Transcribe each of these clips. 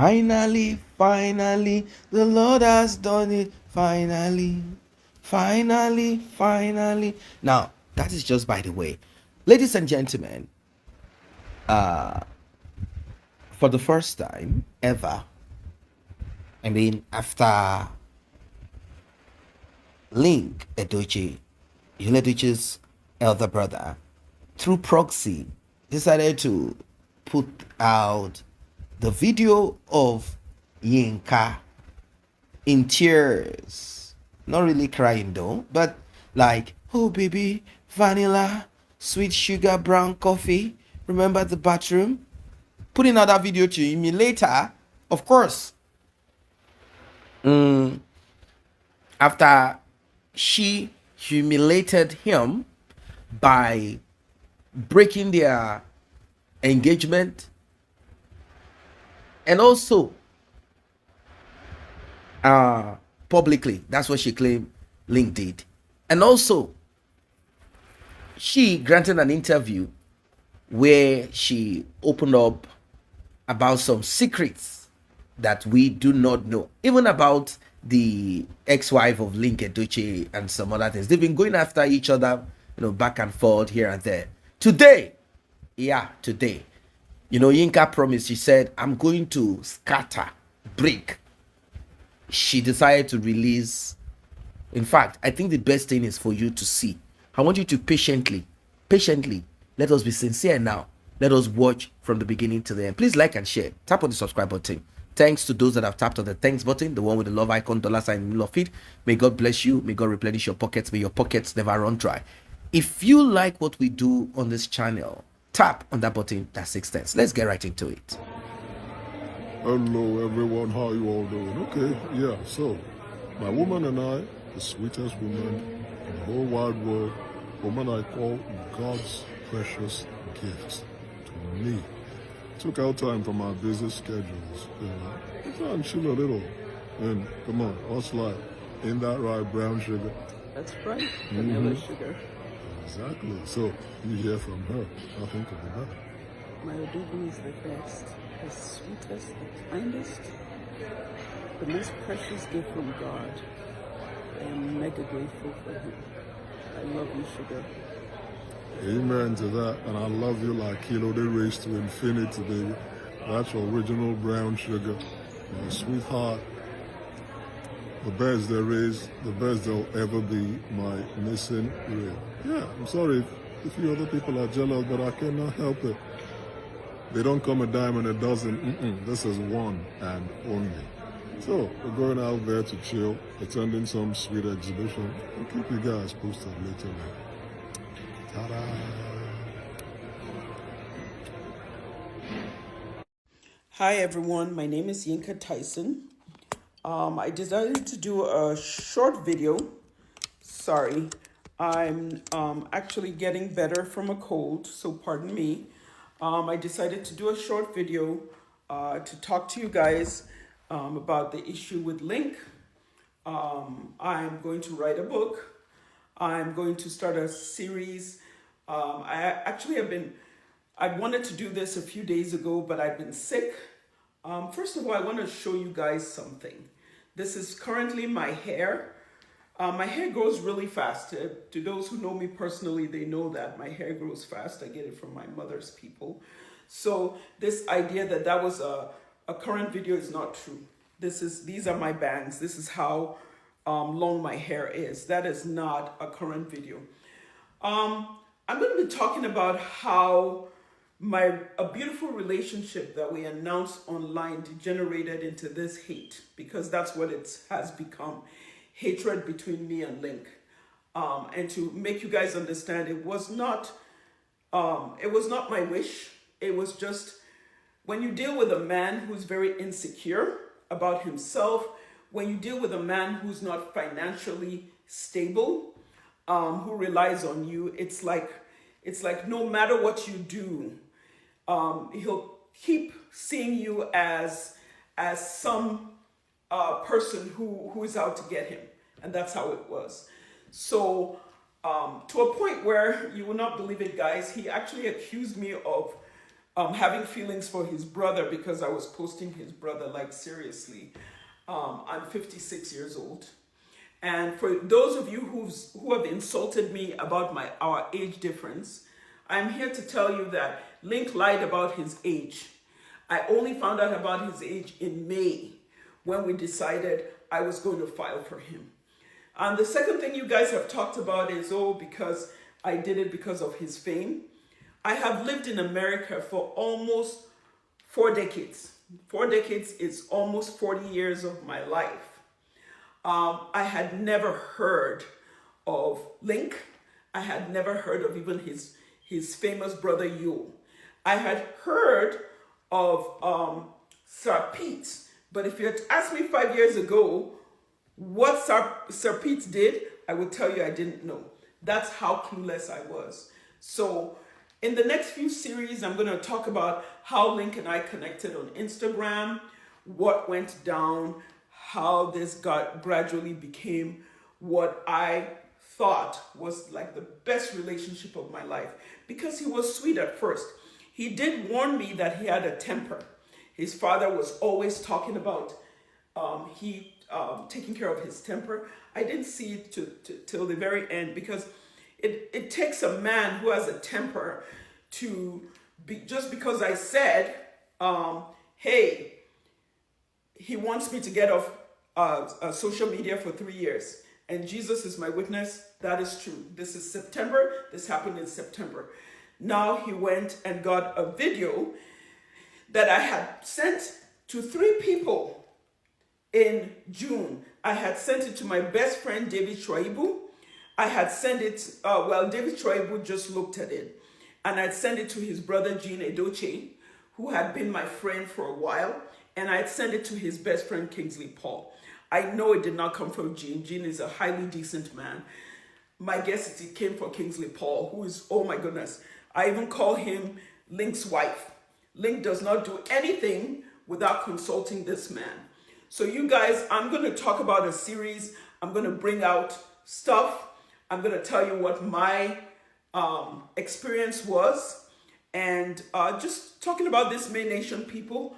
Finally, finally, the Lord has done it. Finally, finally, finally. Now, that is just by the way. Ladies and gentlemen, for the first time ever, I mean, after Linc, Edochie's elder brother, through proxy, decided to put out the video of Yinka in tears. Not really crying though, but like, oh baby, vanilla, sweet sugar, brown coffee. Remember the bathroom? Putting out that video to me later, of course, after she humiliated him by breaking their engagement, and also publicly, that's what she claimed Linc did. And also, she granted an interview where she opened up about some secrets that we do not know, even about the ex-wife of Linc, Edochie, and some other things. They've been going after each other, back and forth here and there. Today, Yinka promised. She said, I'm going to scatter, break. She decided to release. In fact, I think the best thing is for you to see. I want you to patiently, let us be sincere now. Let us watch from the beginning to the end. Please like and share. Tap on the subscribe button. Thanks to those that have tapped on the thanks button, the one with the love icon, dollar sign in the middle of it. May God bless you. May God replenish your pockets. May your pockets never run dry. If you like what we do on this channel, tap on that button that says thanks. Let's get right into it. Hello everyone, how you all doing? Okay, yeah, so my woman and I, the sweetest woman in the whole wide world, woman I call God's precious gift to me, took out time from our busy schedules, to try and chill a little. And come on, what's life? Ain't that right, brown sugar? That's right, vanilla sugar. Exactly. So you hear from her, nothing could be better. My Odugu is the best, the sweetest, the kindest, the most precious gift from God. I am mega grateful for him. I love you, sugar. Amen to that. And I love you like Kilo de race to infinity, baby. That's original brown sugar. My sweetheart. The best there is, the best there'll ever be, my missing rib. Yeah, I'm sorry if you other people are jealous, but I cannot help it. They don't come a dime and a dozen. This is one and only. So we're going out there to chill, attending some sweet exhibition. I'll keep you guys posted later on. Ta-da! Hi everyone, my name is Yinka Tyson. I decided to do a short video. Sorry, I'm actually getting better from a cold, so pardon me. I decided to do a short video to talk to you guys about the issue with Linc. I'm going to write a book. I'm going to start a series. I wanted to do this a few days ago, but I've been sick. First of all, I want to show you guys something. This is currently my hair. My hair grows really fast. To those who know me personally, they know that my hair grows fast. I get it from my mother's people. So this idea that was a current video is not true. These are my bangs. This is how long my hair is. That is not a current video. I'm going to be talking about how a beautiful relationship that we announced online degenerated into this hate, because that's what it has become. Hatred between me and Linc. And to make you guys understand, it was not my wish. It was just, when you deal with a man who's very insecure about himself, when you deal with a man who's not financially stable, who relies on you, it's like no matter what you do, he'll keep seeing you as some person who is out to get him. And that's how it was. So to a point where you will not believe it, guys, he actually accused me of having feelings for his brother because I was posting his brother, like seriously. I'm 56 years old. And for those of you who have insulted me about our age difference, I'm here to tell you that Linc lied about his age. I only found out about his age in May when we decided I was going to file for him. And the second thing you guys have talked about is, because I did it because of his fame. I have lived in America for almost 4 decades. 4 decades is almost 40 years of my life. I had never heard of Linc. I had never heard of even his famous brother Yo. I had heard of Sir Pete, but if you had asked me 5 years ago what Sir Pete did, I would tell you I didn't know. That's how clueless I was. So in the next few series, I'm going to talk about how Linc and I connected on Instagram, what went down, how this gradually became what I thought was like the best relationship of my life, because he was sweet at first. He did warn me that he had a temper. His father was always talking about taking care of his temper. I didn't see it till the very end, because it takes a man who has a temper to be, just because I said, hey, he wants me to get off social media for 3 years. And Jesus is my witness. That is true. This is September. This happened in September. Now he went and got a video that I had sent to 3 people in June. I had sent it to my best friend, David Shoaibu. I had sent it, David Shoaibu just looked at it. And I'd sent it to his brother, Edochie, who had been my friend for a while. And I'd sent it to his best friend, Kingsley Paul. I know it did not come from Gene. Gene is a highly decent man. My guess is it came from Kingsley Paul, who is, oh my goodness. I even call him Linc's wife. Linc does not do anything without consulting this man. So you guys, I'm going to talk about a series. I'm going to bring out stuff. I'm going to tell you what my experience was. And just talking about this May Nation people,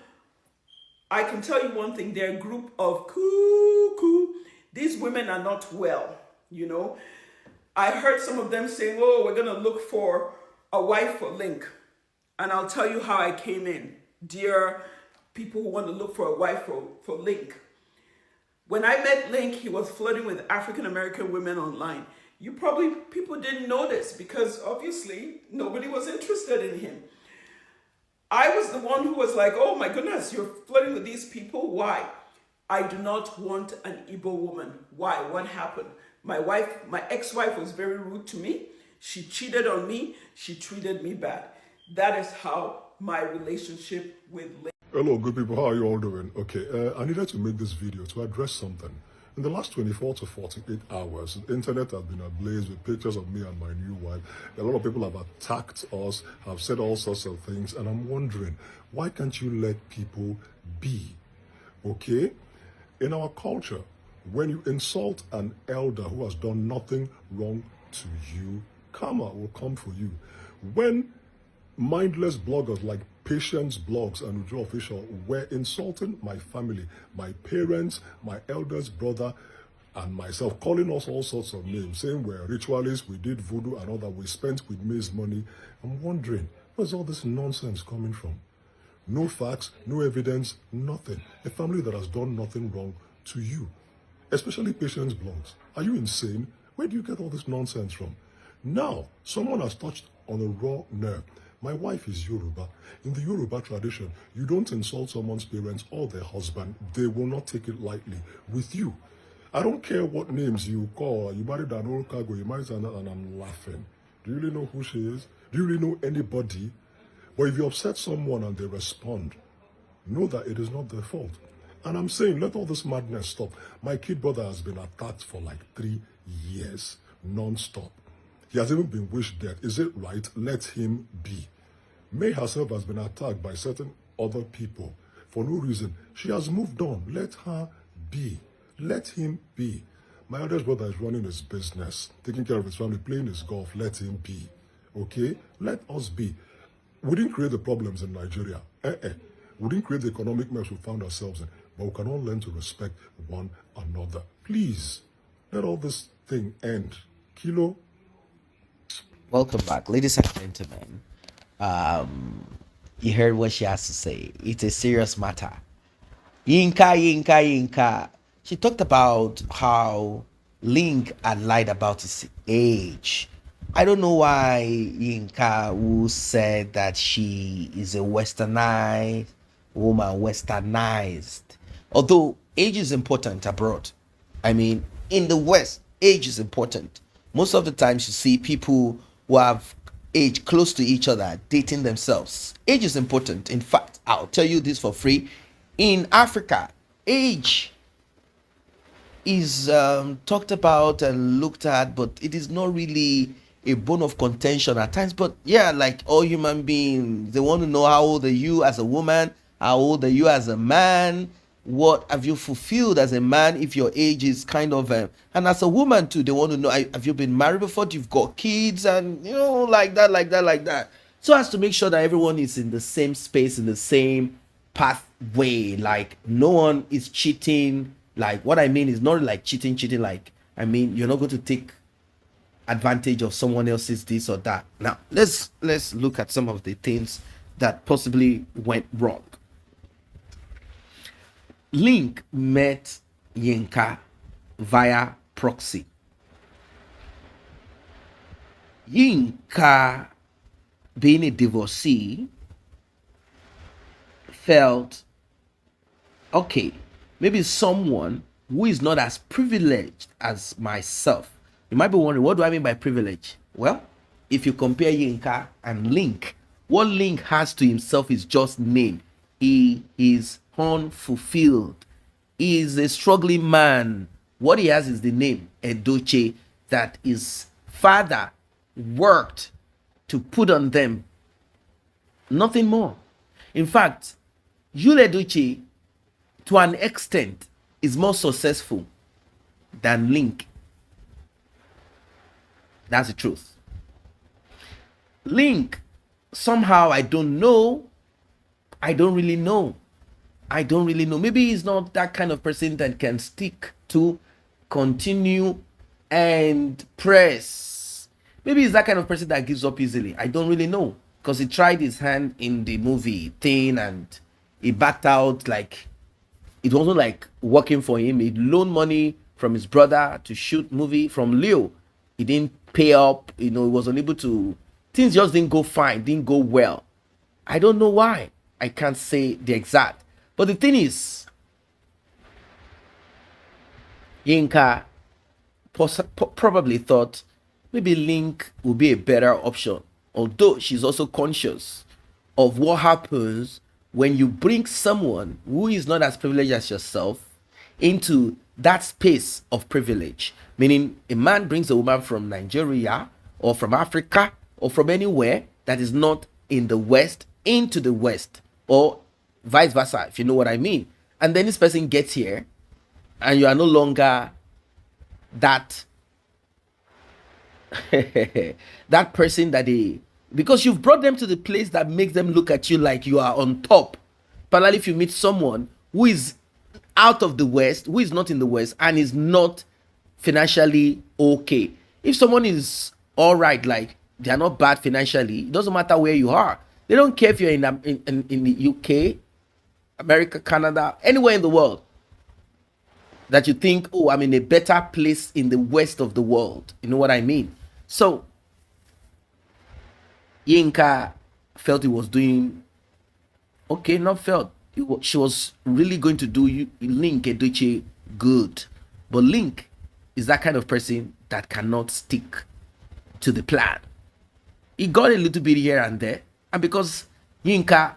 I can tell you one thing. They're a group of cuckoo. These women are not well, you know. I heard some of them saying, oh, we're going to look for a wife for Linc. And I'll tell you how I came in. Dear people who want to look for a wife for Linc. When I met Linc, he was flirting with African-American women online. People didn't notice because obviously nobody was interested in him. I was the one who was like, oh my goodness, you're flirting with these people? Why? I do not want an Igbo woman. Why? What happened? My ex-wife was very rude to me. She cheated on me. She treated me bad. That is how my relationship with Linc. Hello, good people. How are you all doing? Okay, I needed to make this video to address something. In the last 24 to 48 hours, the internet has been ablaze with pictures of me and my new wife. A lot of people have attacked us, have said all sorts of things, and I'm wondering, why can't you let people be? Okay? In our culture, when you insult an elder who has done nothing wrong to you, karma will come for you. When mindless bloggers like Patience Blogs and Ujo Official were insulting my family, my parents, my eldest brother, and myself, calling us all sorts of names, saying we're ritualists, we did voodoo and all that, we spent with May's money. I'm wondering, where's all this nonsense coming from? No facts, no evidence, nothing. A family that has done nothing wrong to you, especially Patience Blogs. Are you insane? Where do you get all this nonsense from? Now, someone has touched on a raw nerve. My wife is Yoruba. In the Yoruba tradition, you don't insult someone's parents or their husband. They will not take it lightly with you. I don't care what names you call. You married an old cargo, you married another, and I'm laughing. Do you really know who she is? Do you really know anybody? But if you upset someone and they respond, know that it is not their fault. And I'm saying, let all this madness stop. My kid brother has been attacked for like 3 years, non-stop. He has even been wished dead. Is it right? Let him be. May herself has been attacked by certain other people for no reason. She has moved on. Let her be. Let him be. My eldest brother is running his business, taking care of his family, playing his golf. Let him be. Okay? Let us be. We didn't create the problems in Nigeria. We didn't create the economic mess we found ourselves in. But we can all learn to respect one another. Please, let all this thing end. Kilo. Welcome back, ladies and gentlemen. You heard what she has to say. It's a serious matter. Yinka. She talked about how Linc had lied about his age. I don't know why Yinka, who said that she is a westernized woman, westernized. Although age is important abroad. I mean, in the West, age is important. Most of the times you see people who have age close to each other dating themselves. Age is important. In fact, I'll tell you this for free. In Africa, age is talked about and looked at, but it is not really a bone of contention at times. But yeah, like all human beings, they want to know how old are you as a woman, how old are you as a man, what have you fulfilled as a man if your age is kind of and as a woman too, they want to know, have you been married before, you've got kids, and like that, so as to make sure that everyone is in the same space, in the same pathway, like no one is cheating. Like what I mean is not like cheating, like I mean you're not going to take advantage of someone else's this or that. Now let's look at some of the things that possibly went wrong. Linc met Yinka via proxy. Yinka, being a divorcee, felt, okay, maybe someone who is not as privileged as myself. You might be wondering, what do I mean by privilege? Well, if you compare Yinka and Linc, what Linc has to himself is just name. He is unfulfilled. He is a struggling man. What he has is the name Edochie that his father worked to put on them. Nothing more. In fact, Edochie, to an extent, is more successful than Linc. That's the truth. Linc, somehow, I don't really know. Maybe he's not that kind of person that can stick to, continue, and press. Maybe he's that kind of person that gives up easily. I don't really know. Because he tried his hand in the movie thing and he backed out. Like, it wasn't like working for him. He loaned money from his brother to shoot movie from Leo. He didn't pay up. He was unable to. Things just didn't go fine, didn't go well. I don't know why. I can't say the exact. But the thing is, Yinka probably thought maybe Linc would be a better option. Although she's also conscious of what happens when you bring someone who is not as privileged as yourself into that space of privilege. Meaning a man brings a woman from Nigeria or from Africa or from anywhere that is not in the West into the West, or vice versa, if you know what I mean. And then this person gets here and you are no longer that that person that because you've brought them to the place that makes them look at you like you are on top. But if you meet someone who is out of the West, who is not in the West, and is not financially okay. If someone is all right, like they are not bad financially, it doesn't matter where you are. They don't care if you're in the UK, America, Canada, anywhere in the world that you think, oh, I'm in a better place in the west of the world. You know what I mean? So Yinka felt he was doing okay, not felt. She was really going to do Linc Edochie good. But Linc is that kind of person that cannot stick to the plan. He got a little bit here and there. And because Yinka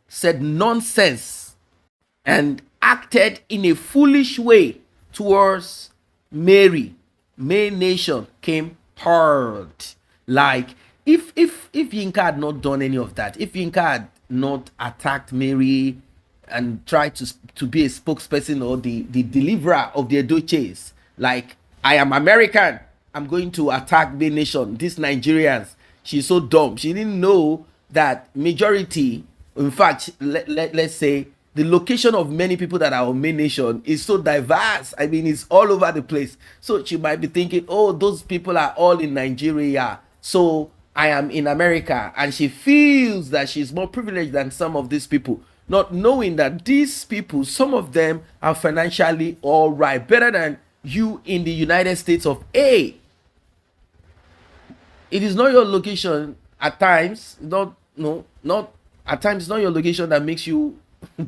said nonsense and acted in a foolish way towards Mary, May Nation came hard. Like, if Yinka had not done any of that, if Yinka had not attacked Mary and tried to be a spokesperson or the deliverer of the Edochies, like, I am American, I'm going to attack the nation, these Nigerians, she's so dumb, she didn't know that majority, in fact, let's say the location of many people that are on main nation is so diverse. I mean, it's all over the place. So she might be thinking, oh, those people are all in Nigeria, so I am in America, and she feels that she's more privileged than some of these people, not knowing that these people, some of them are financially all right, better than you in the United States of A. It is not your location at times, not at times, it's not your location that makes you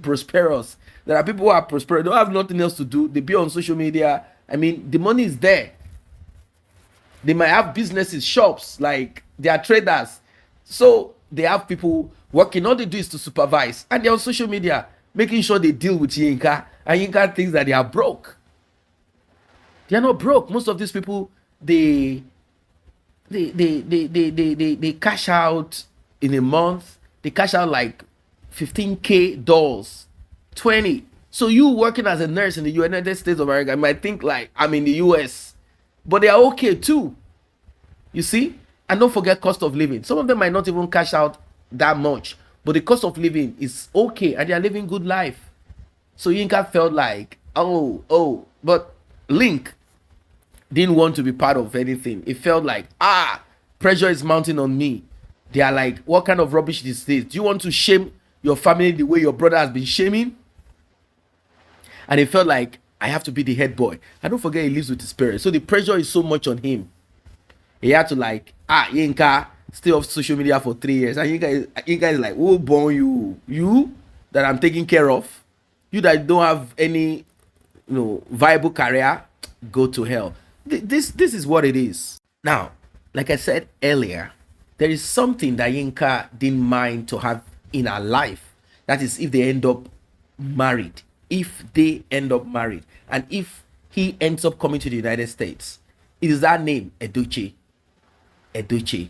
prosperous. There are people who are prosperous, don't have nothing else to do, they be on social media. I mean, the money is there. They might have businesses, shops, like they are traders, so they have people working. All they do is to supervise, and they're on social media making sure they deal with Yinka, and Yinka thinks that they are broke. They are not broke. Most of these people, they cash out in a month. They cash out like $15K, 20. So you working as a nurse in the United States of America, you might think like I'm in the US, but they are okay too. You see? And don't forget cost of living. Some of them might not even cash out that much, but the cost of living is okay, and they are living good life. So Yinka felt like, but Linc didn't want to be part of anything. It felt like, pressure is mounting on me. They are like, what kind of rubbish is this? Do you want to shame your family the way your brother has been shaming? And it felt like, I have to be the head boy. And don't forget, he lives with his parents, so the pressure is so much on him. He had to like, Yinka, stay off social media for 3 years. And Yinka is like, who born you? You that I'm taking care of? You that don't have any, viable career? Go to hell. This is what it is. Now, like I said earlier, there is something that Yinka didn't mind to have in her life. That is if they end up married. If they end up married. And if he ends up coming to the United States. It is that name, Edochie. Edochie.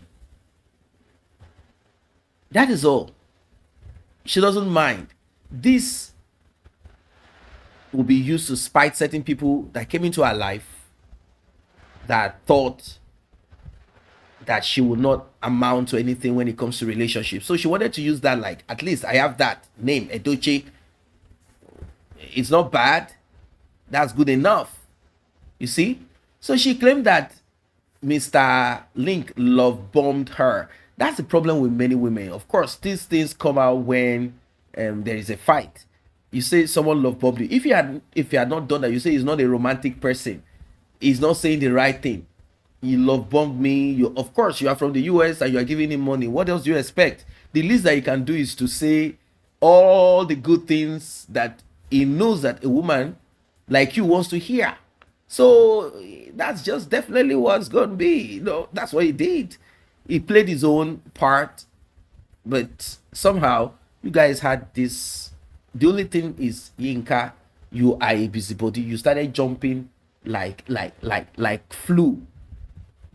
That is all. She doesn't mind. This will be used to spite certain people that came into her life that thought that she would not amount to anything when it comes to relationships. So she wanted to use that, like, at least I have that name, Edochie. It's not bad. That's good enough. You see? So she claimed that Mr. Linc love bombed her. That's the problem with many women. Of course, these things come out when there is a fight. You say someone love bombed you. If you had not done that, you say he's not a romantic person. He's not saying the right thing. You love bombed me. Of course, you are from the US and you are giving him money. What else do you expect? The least that you can do is to say all the good things that he knows that a woman like you wants to hear. So that's just definitely what's going to be. That's what he did. He played his own part, but somehow you guys had this. The only thing is, Yinka, you are a busybody. You started jumping like flu,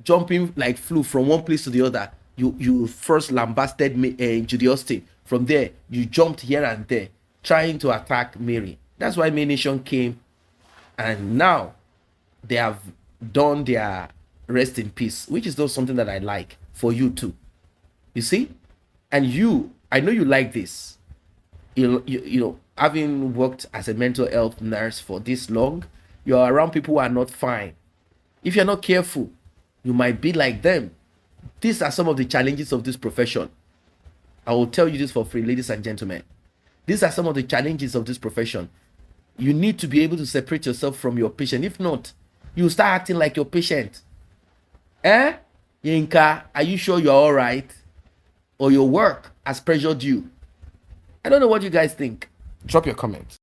jumping like flu from one place to the other. You first lambasted Judy Austin. From there, you jumped here and there, trying to attack Mary. That's why Main Nation came, and now they have done their rest in peace, which is not something that I like for you too. You see? And I know you like this. Having worked as a mental health nurse for this long, you're around people who are not fine. If you're not careful, you might be like them. These are some of the challenges of this profession. I will tell you this for free, ladies and gentlemen. These are some of the challenges of this profession. You need to be able to separate yourself from your patient. If not, you start acting like your patient. Yinka, are you sure you're all right? Or your work has pressured you? I don't know what you guys think. Drop your comments.